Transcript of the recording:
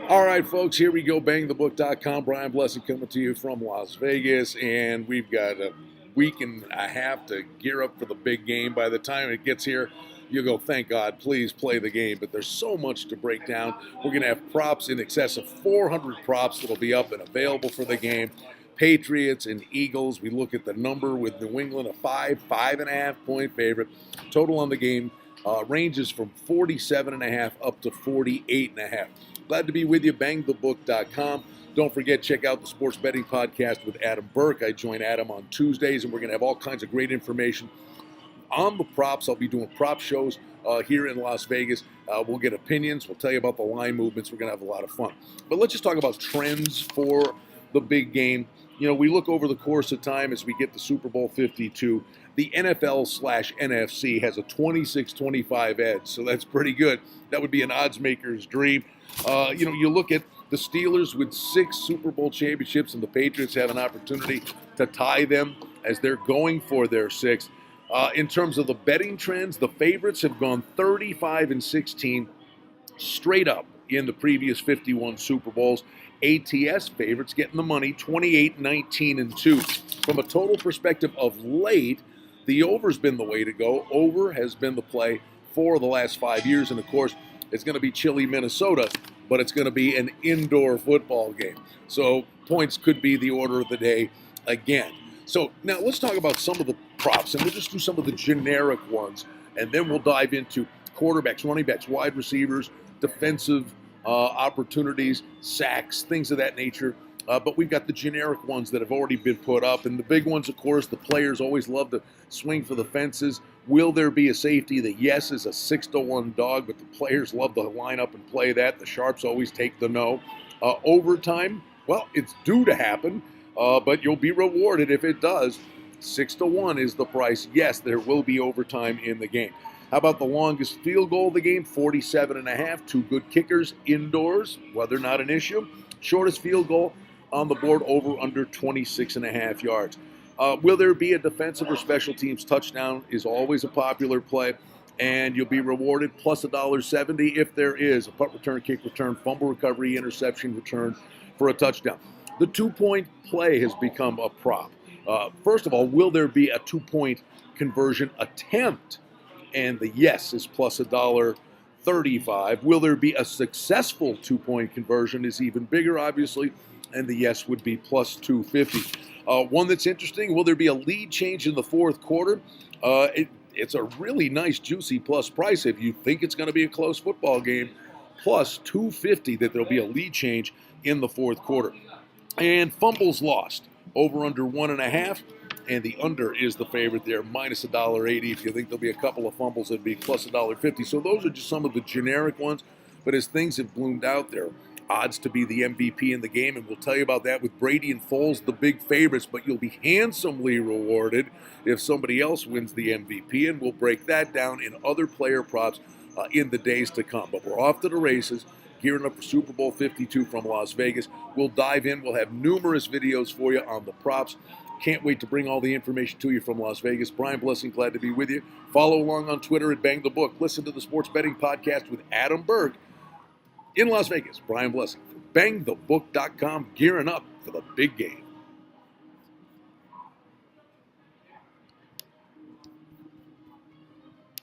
All right, folks, here we go. BangTheBook.com. Brian Blessing coming to you from Las Vegas, and we've got a week and a half to gear up for the big game. By the time it gets here, you'll go, thank God, please play the game. But there's so much to break down. We're going to have props in excess of 400 props that'll be up and available for the game. Patriots and Eagles. We look at the number with New England, a 5.5 point favorite. Total on the game ranges from 47.5 up to 48.5. Glad to be with you. BangTheBook.com. Don't forget, check out the Sports Betting Podcast with Adam Burke. I join Adam on Tuesdays, and we're going to have all kinds of great information on the props. I'll be doing prop shows here in Las Vegas. We'll get opinions. We'll tell you about the line movements. We're going to have a lot of fun. But let's just talk about trends for the big game. You know, we look over the course of time as we get to Super Bowl 52. The NFL/NFC has a 26-25 edge, so that's pretty good. That would be an odds maker's dream. You look at the Steelers with 6 Super Bowl championships, and the Patriots have an opportunity to tie them as they're going for their 6th. In terms of the betting trends, the favorites have gone 35-16 straight up in the previous 51 Super Bowls. ATS favorites getting the money, 28-19-2. From a total perspective of late, the over's been the way to go. Over has been the play for the last 5 years, and of course, it's going to be chilly Minnesota, but it's going to be an indoor football game. So points could be the order of the day again. So now let's talk about some of the props, and we'll just do some of the generic ones, and then we'll dive into quarterbacks, running backs, wide receivers, defensive opportunities, sacks, things of that nature. But we've got the generic ones that have already been put up. And the big ones, of course, the players always love to swing for the fences. Will there be a safety? The yes is a 6-1 dog, but the players love to line up and play that. The sharps always take the no. Overtime, well, it's due to happen, but you'll be rewarded if it does. 6-1 is the price. Yes, there will be overtime in the game. How about the longest field goal of the game? 47.5. 2 good kickers indoors, weather not an issue. Shortest field goal on the board, over under 26.5 yards. Will there be a defensive or special teams touchdown is always a popular play, and you'll be rewarded plus $1.70 if there is a punt return, kick return, fumble recovery, interception return for a touchdown. The 2-point play has become a prop. First of all, will there be a 2-point conversion attempt? And the yes is plus $1.35. Will there be a successful 2-point conversion is even bigger, obviously, and the yes would be plus 250. One that's interesting, will there be a lead change in the fourth quarter? It's a really nice, juicy plus price if you think it's going to be a close football game, plus 250 that there'll be a lead change in the fourth quarter. And fumbles lost, over under 1.5, and the under is the favorite there, minus $1.80. If you think there'll be a couple of fumbles, it'd be plus $1.50. So those are just some of the generic ones, but as things have bloomed out there, odds to be the MVP in the game, and we'll tell you about that with Brady and Foles, the big favorites, but you'll be handsomely rewarded if somebody else wins the MVP, and we'll break that down in other player props in the days to come. But we're off to the races, gearing up for Super Bowl 52 from Las Vegas. We'll dive in. We'll have numerous videos for you on the props. Can't wait to bring all the information to you from Las Vegas. Brian Blessing, glad to be with you. Follow along on Twitter at Bang the Book. Listen to the Sports Betting Podcast with Adam Burke in Las Vegas. Brian Blessing from BangTheBook.com, gearing up for the big game.